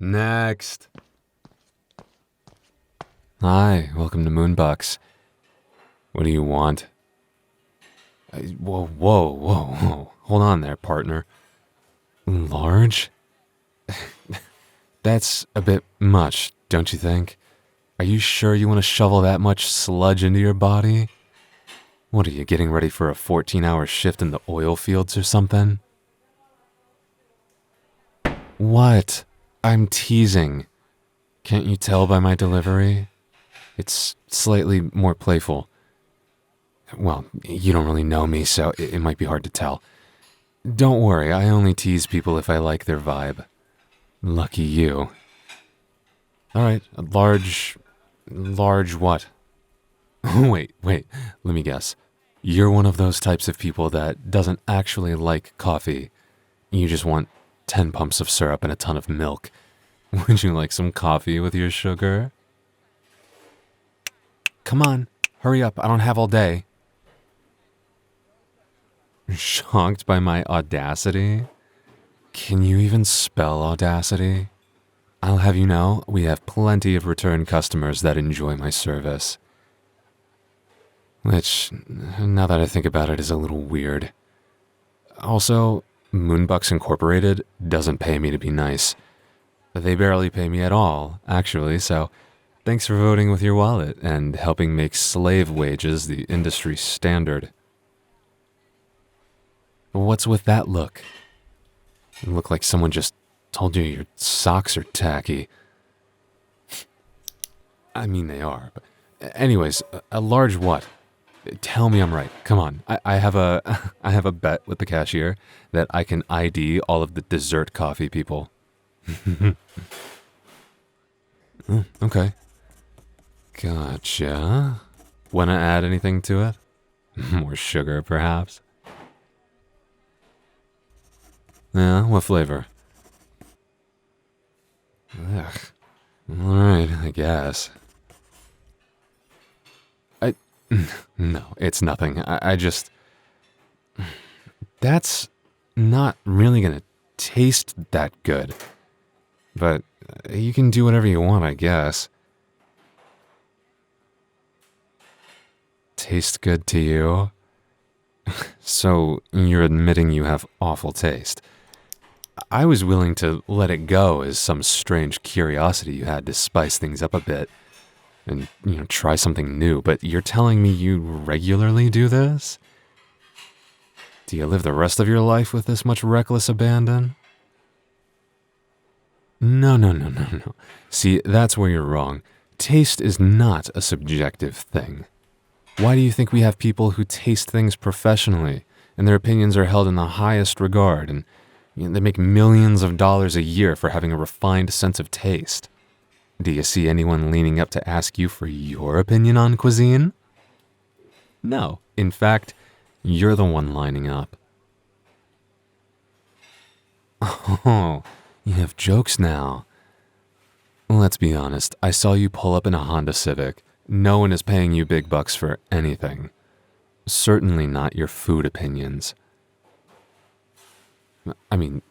Next. Hi, welcome to Moonbucks. What do you want? Whoa. Hold on there, partner. Large? That's a bit much, don't you think? Are you sure you want to shovel that much sludge into your body? What are you, getting ready for a 14-hour shift in the oil fields or something? What? I'm teasing. Can't you tell by my delivery? It's slightly more playful. Well, you don't really know me, so it might be hard to tell. Don't worry, I only tease people if I like their vibe. Lucky you. Alright, large what? Wait, let me guess. You're one of those types of people that doesn't actually like coffee. You just want 10 pumps of syrup and a ton of milk. Would you like some coffee with your sugar? Come on, hurry up, I don't have all day. Shocked by my audacity? Can you even spell audacity? I'll have you know, we have plenty of return customers that enjoy my service. Which, now that I think about it, is a little weird. Also, Moonbucks Incorporated doesn't pay me to be nice. They barely pay me at all, actually, so thanks for voting with your wallet and helping make slave wages the industry standard. What's with that look? You look like someone just told you your socks are tacky. I mean, they are, but anyways, a large what? Tell me I'm right. Come on. I have a I have a bet with the cashier that I can ID all of the dessert coffee people. Okay. Gotcha. Wanna add anything to it? More sugar, perhaps? Yeah, what flavor? Ugh. Alright, I guess. No, it's nothing. I just... That's not really gonna taste that good. But you can do whatever you want, I guess. Taste good to you? So you're admitting you have awful taste. I was willing to let it go as some strange curiosity you had to spice things up a bit. And, try something new, but you're telling me you regularly do this? Do you live the rest of your life with this much reckless abandon? No. See, that's where you're wrong. Taste is not a subjective thing. Why do you think we have people who taste things professionally, and their opinions are held in the highest regard, and they make millions of dollars a year for having a refined sense of taste? Do you see anyone leaning up to ask you for your opinion on cuisine? No. In fact, you're the one lining up. Oh, you have jokes now. Let's be honest, I saw you pull up in a Honda Civic. No one is paying you big bucks for anything. Certainly not your food opinions. I mean,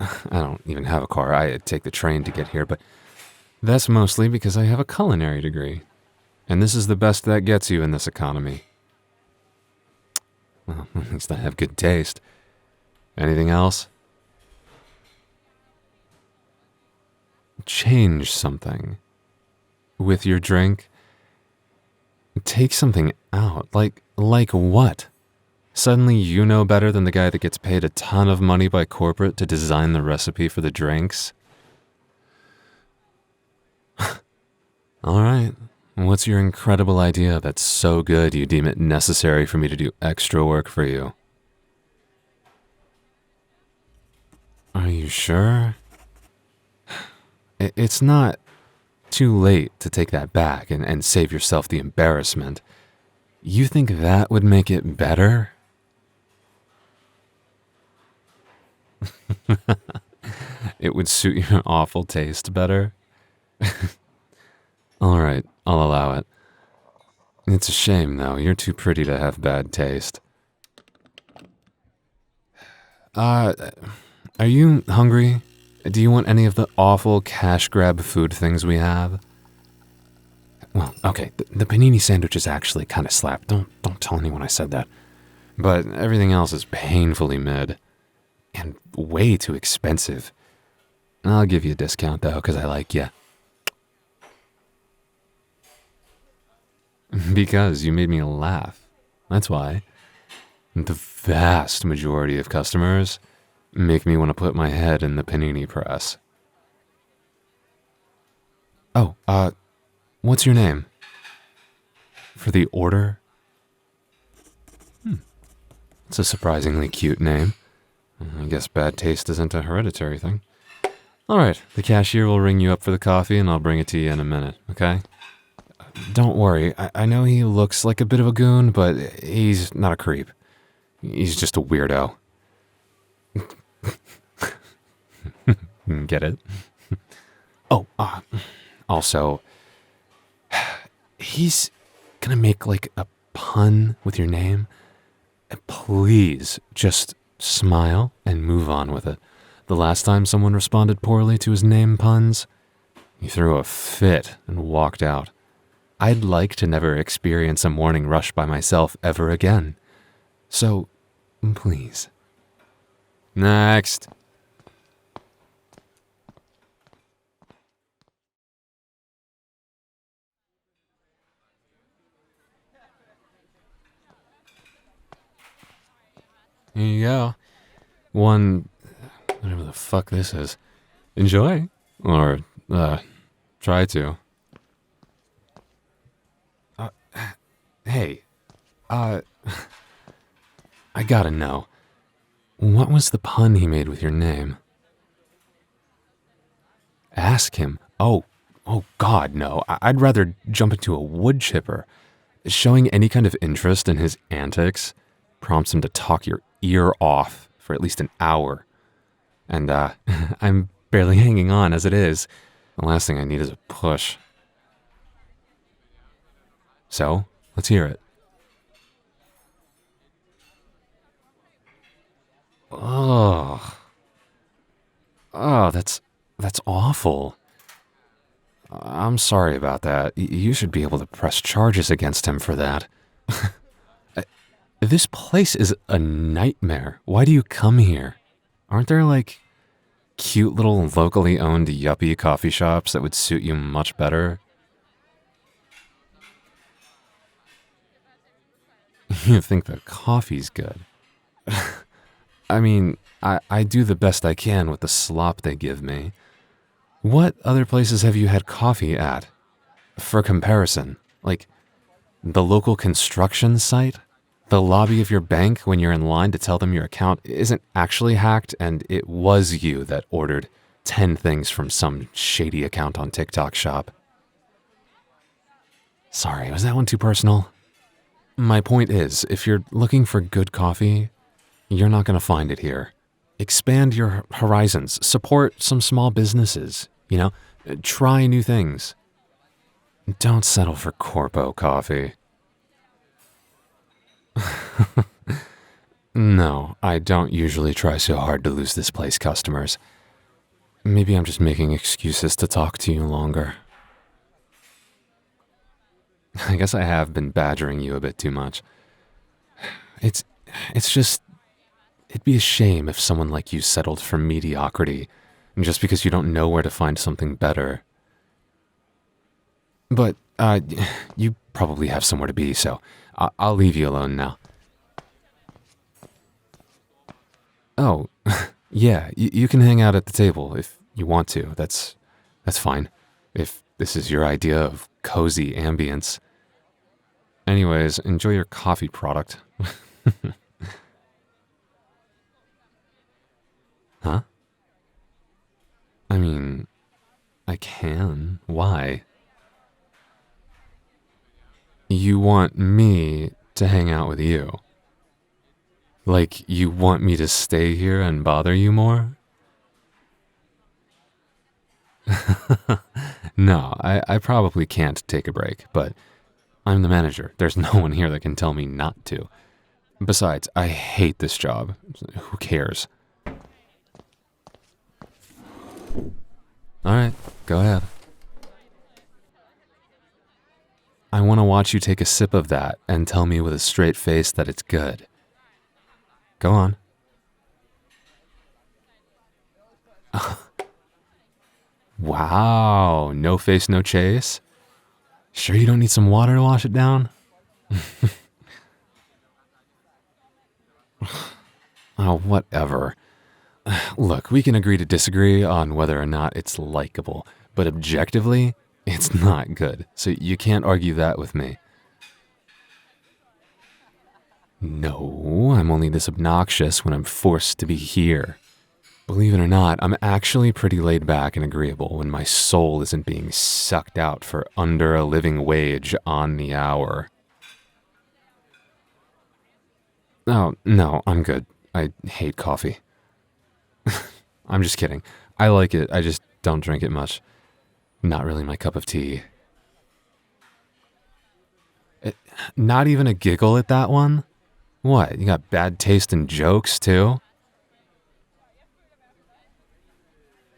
I don't even have a car. I take the train to get here, but that's mostly because I have a culinary degree. And this is the best that gets you in this economy. Well, at least I have good taste. Anything else? Change something. With your drink? Take something out. Like what? Suddenly you know better than the guy that gets paid a ton of money by corporate to design the recipe for the drinks? Alright, what's your incredible idea that's so good you deem it necessary for me to do extra work for you? Are you sure? It's not too late to take that back and save yourself the embarrassment. You think that would make it better? It would suit your awful taste better? Alright, I'll allow it. It's a shame, though. You're too pretty to have bad taste. Are you hungry? Do you want any of the awful cash grab food things we have? Well, okay, the panini sandwich is actually kind of slap. Don't tell anyone I said that. But everything else is painfully mid. And way too expensive. I'll give you a discount, though, because I like you. Because you made me laugh. That's why. The vast majority of customers make me want to put my head in the panini press. Oh, what's your name? For the order? It's a surprisingly cute name. I guess bad taste isn't a hereditary thing. Alright, the cashier will ring you up for the coffee and I'll bring it to you in a minute, okay? Don't worry, I know he looks like a bit of a goon, but he's not a creep. He's just a weirdo. Get it? Oh, also, he's gonna make like a pun with your name. Please, just smile and move on with it. The last time someone responded poorly to his name puns, he threw a fit and walked out. I'd like to never experience a morning rush by myself ever again. So, please. Next. Here you go. One, whatever the fuck this is. Enjoy. Or, try to. Hey, I gotta know. What was the pun he made with your name? Ask him. Oh God, no. I'd rather jump into a wood chipper. Showing any kind of interest in his antics prompts him to talk your ear off for at least an hour. And, I'm barely hanging on as it is. The last thing I need is a push. So, let's hear it. Oh, that's awful. I'm sorry about that. You should be able to press charges against him for that. This place is a nightmare. Why do you come here? Aren't there, like, cute little locally owned yuppie coffee shops that would suit you much better? You think the coffee's good? I mean, I do the best I can with the slop they give me. What other places have you had coffee at? For comparison, like the local construction site? The lobby of your bank when you're in line to tell them your account isn't actually hacked and it was you that ordered 10 things from some shady account on TikTok shop. Sorry, was that one too personal? My point is, if you're looking for good coffee, you're not going to find it here. Expand your horizons. Support some small businesses. Try new things. Don't settle for corpo coffee. No, I don't usually try so hard to lose this place customers. Maybe I'm just making excuses to talk to you longer. I guess I have been badgering you a bit too much. It's just, it'd be a shame if someone like you settled for mediocrity just because you don't know where to find something better. But, you probably have somewhere to be, so I'll leave you alone now. Oh, yeah, you can hang out at the table if you want to. That's fine. If this is your idea of cozy ambience. Anyways, enjoy your coffee product. Huh? I mean, I can. Why? You want me to hang out with you? Like, you want me to stay here and bother you more? No, I probably can't take a break, but I'm the manager. There's no one here that can tell me not to. Besides, I hate this job. Who cares? Alright, go ahead. I want to watch you take a sip of that and tell me with a straight face that it's good. Go on. Wow, no face, no chase? Sure you don't need some water to wash it down? Oh, whatever. Look, we can agree to disagree on whether or not it's likable, but objectively, it's not good, so you can't argue that with me. No, I'm only this obnoxious when I'm forced to be here. Believe it or not, I'm actually pretty laid back and agreeable when my soul isn't being sucked out for under a living wage on the hour. Oh, no, I'm good. I hate coffee. I'm just kidding. I like it, I just don't drink it much. Not really my cup of tea. Not even a giggle at that one? What, you got bad taste in jokes, too?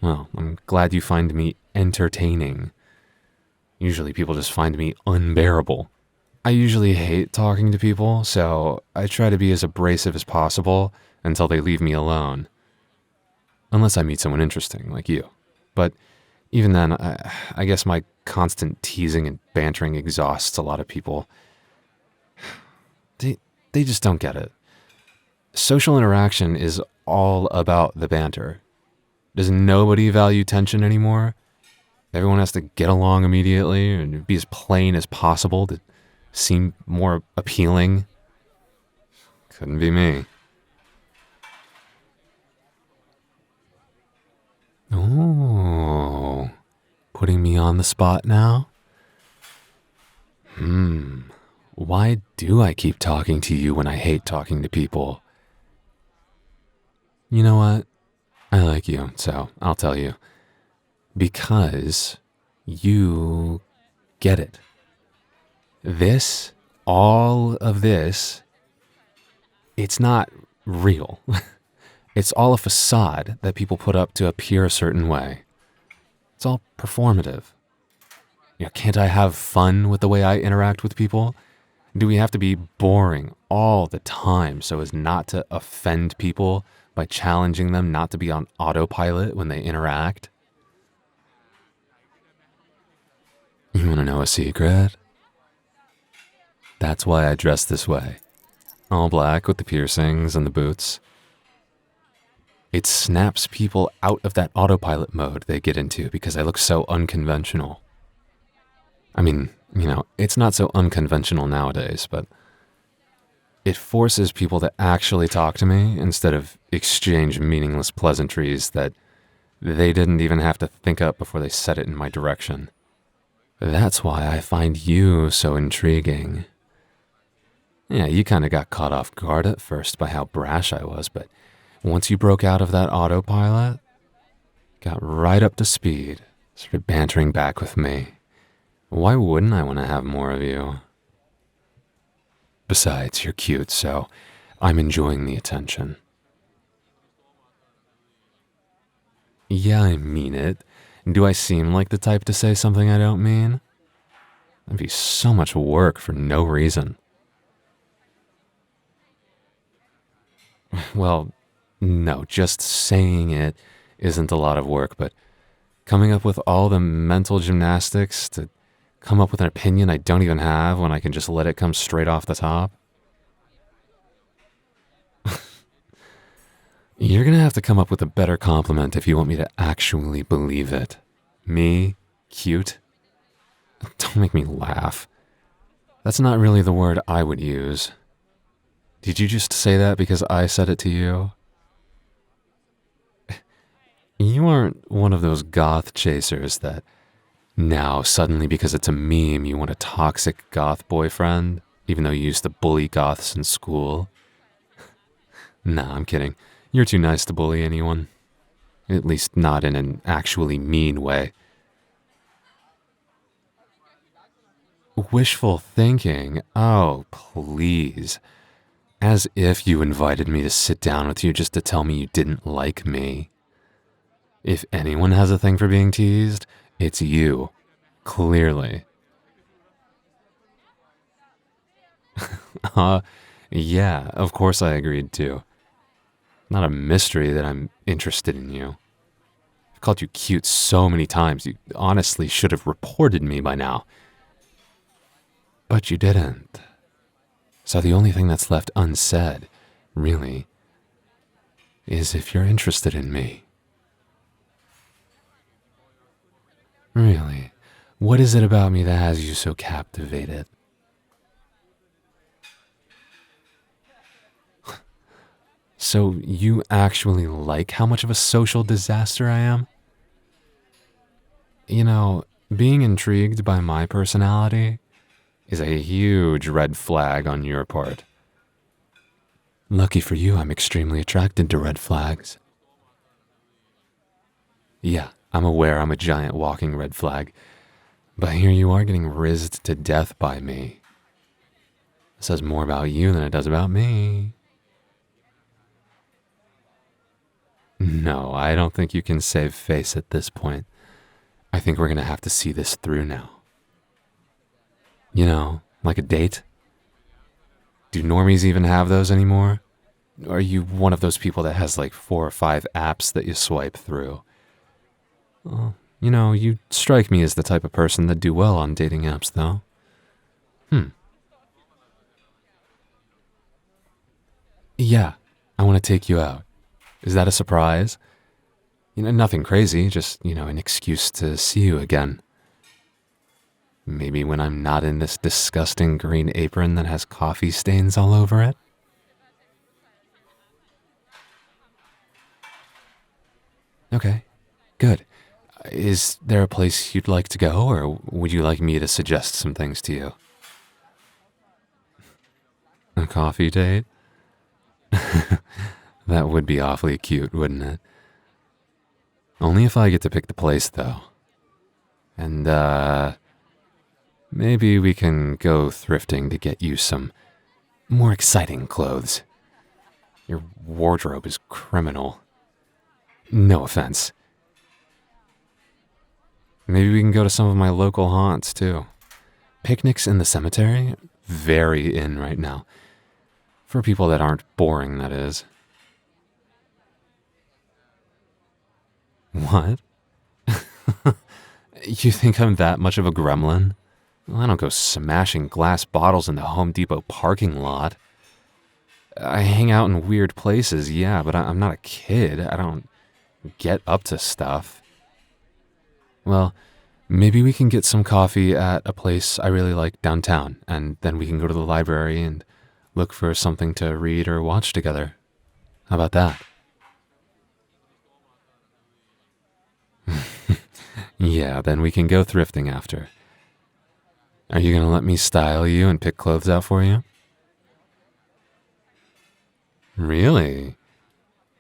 Well, I'm glad you find me entertaining. Usually people just find me unbearable. I usually hate talking to people, so I try to be as abrasive as possible until they leave me alone. Unless I meet someone interesting, like you. But even then, I guess my constant teasing and bantering exhausts a lot of people. They just don't get it. Social interaction is all about the banter. Does nobody value tension anymore? Everyone has to get along immediately and be as plain as possible to seem more appealing. Couldn't be me. Oh, putting me on the spot now? Why do I keep talking to you when I hate talking to people? You know what? I like you, so I'll tell you. Because you get it. This, all of this, it's not real. It's all a facade that people put up to appear a certain way. It's all performative. Can't I have fun with the way I interact with people? Do we have to be boring all the time so as not to offend people by challenging them not to be on autopilot when they interact? You want to know a secret? That's why I dress this way. All black with the piercings and the boots. It snaps people out of that autopilot mode they get into because I look so unconventional. I mean, it's not so unconventional nowadays, but it forces people to actually talk to me instead of exchange meaningless pleasantries that they didn't even have to think up before they said it in my direction. That's why I find you so intriguing. Yeah, you kind of got caught off guard at first by how brash I was, but once you broke out of that autopilot, got right up to speed, started bantering back with me. Why wouldn't I want to have more of you? Besides, you're cute, so I'm enjoying the attention. Yeah, I mean it. Do I seem like the type to say something I don't mean? That'd be so much work for no reason. Well, no, just saying it isn't a lot of work, but coming up with all the mental gymnastics to come up with an opinion I don't even have when I can just let it come straight off the top? You're gonna have to come up with a better compliment if you want me to actually believe it. Me? Cute? Don't make me laugh. That's not really the word I would use. Did you just say that because I said it to you? You aren't one of those goth chasers that now suddenly because it's a meme you want a toxic goth boyfriend, even though you used to bully goths in school. Nah, I'm kidding. You're too nice to bully anyone. At least not in an actually mean way. Wishful thinking? Oh, please. As if you invited me to sit down with you just to tell me you didn't like me. If anyone has a thing for being teased, it's you. Clearly. Uh, yeah, of course I agreed to. Not a mystery that I'm interested in you. I've called you cute so many times, you honestly should have reported me by now. But you didn't. So the only thing that's left unsaid, really, is if you're interested in me. Really? What is it about me that has you so captivated? So you actually like how much of a social disaster I am? You know, being intrigued by my personality is a huge red flag on your part. Lucky for you, I'm extremely attracted to red flags. Yeah, I'm aware I'm a giant walking red flag, but here you are getting rizzed to death by me. It says more about you than it does about me. No, I don't think you can save face at this point. I think we're gonna have to see this through now. You know, like a date? Do normies even have those anymore? Or are you one of those people that has like 4 or 5 apps that you swipe through? Well, you know, you strike me as the type of person that do well on dating apps, though. Yeah, I want to take you out. Is that a surprise? You know, nothing crazy, just, an excuse to see you again. Maybe when I'm not in this disgusting green apron that has coffee stains all over it? Okay, good. Is there a place you'd like to go, or would you like me to suggest some things to you? A coffee date? That would be awfully cute, wouldn't it? Only if I get to pick the place, though. And, maybe we can go thrifting to get you some more exciting clothes. Your wardrobe is criminal. No offense. Maybe we can go to some of my local haunts, too. Picnics in the cemetery? Very in right now. For people that aren't boring, that is. What? You think I'm that much of a gremlin? Well, I don't go smashing glass bottles in the Home Depot parking lot. I hang out in weird places, yeah, but I'm not a kid. I don't get up to stuff. Well, maybe we can get some coffee at a place I really like downtown, and then we can go to the library and look for something to read or watch together. How about that? Yeah, then we can go thrifting after. Are you gonna let me style you and pick clothes out for you? Really?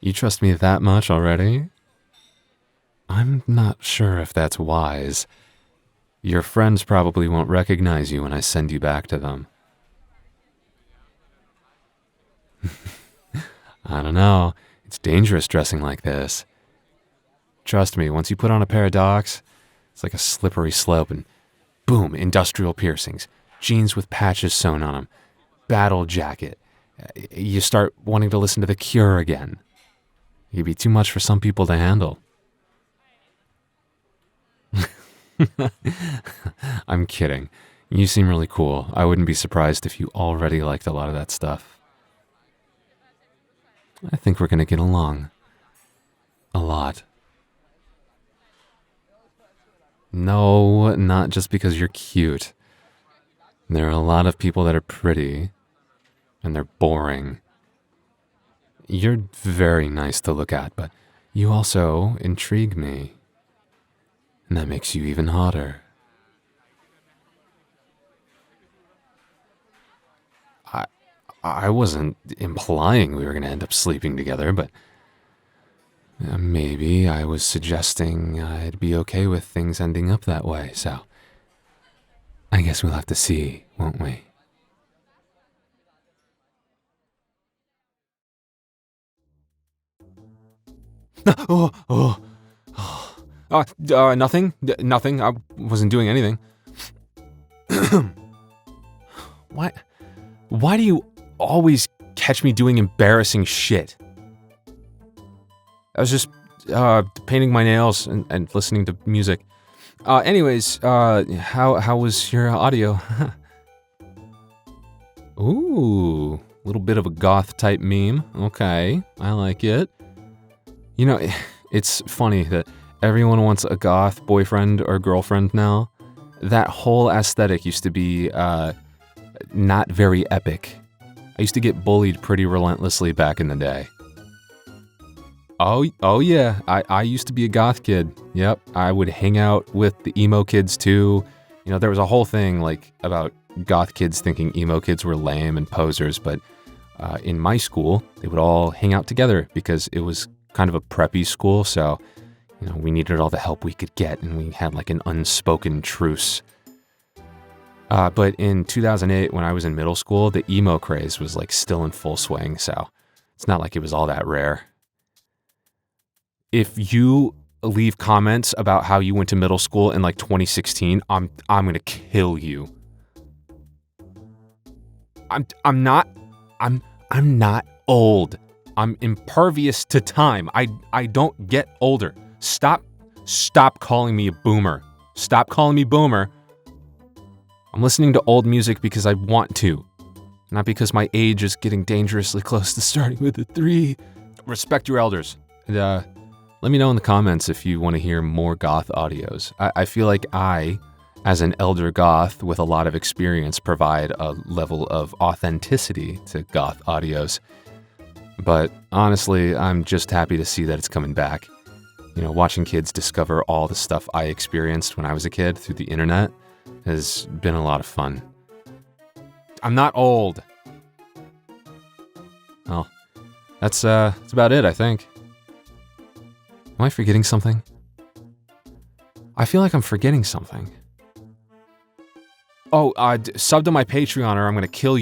You trust me that much already? I'm not sure if that's wise. Your friends probably won't recognize you when I send you back to them. I don't know. It's dangerous dressing like this. Trust me, once you put on a pair of Docs, it's like a slippery slope and boom, industrial piercings, jeans with patches sewn on them, battle jacket. You start wanting to listen to The Cure again. You'd be too much for some people to handle. I'm kidding. You seem really cool. I wouldn't be surprised if you already liked a lot of that stuff. I think we're gonna get along. A lot. No, not just because you're cute. There are a lot of people that are pretty, and they're boring. You're very nice to look at, but you also intrigue me. And that makes you even hotter. I I wasn't implying we were going to end up sleeping together, but maybe I was suggesting I'd be okay with things ending up that way, so I guess we'll have to see, won't we? Oh, Nothing. Nothing. I wasn't doing anything. What? Why do you always catch me doing embarrassing shit? I was just painting my nails and listening to music. Anyways, how was your audio? Ooh, a little bit of a goth type meme. Okay, I like it. You know, it's funny that everyone wants a goth boyfriend or girlfriend now. That whole aesthetic used to be not very epic. I used to get bullied pretty relentlessly back in the day. Oh yeah, I used to be a goth kid. Yep, I would hang out with the emo kids too. You know, there was a whole thing like about goth kids thinking emo kids were lame and posers, but in my school, they would all hang out together because it was kind of a preppy school, so you know, we needed all the help we could get, and we had like an unspoken truce. But in 2008, when I was in middle school, the emo craze was like still in full swing, so it's not like it was all that rare. If you leave comments about how you went to middle school in like 2016, I'm gonna kill you. I'm not old. I'm impervious to time. I don't get older. Stop calling me a boomer. Stop calling me boomer. I'm listening to old music because I want to, not because my age is getting dangerously close to starting with a 3. Respect your elders. And let me know in the comments if you want to hear more goth audios. I feel like I, as an elder goth with a lot of experience, provide a level of authenticity to goth audios. But honestly, I'm just happy to see that it's coming back. You know, watching kids discover all the stuff I experienced when I was a kid through the internet has been a lot of fun. I'm not old. Well, that's about it, I think. Am I forgetting something? I feel like I'm forgetting something. Oh, sub to my Patreon or I'm gonna kill you.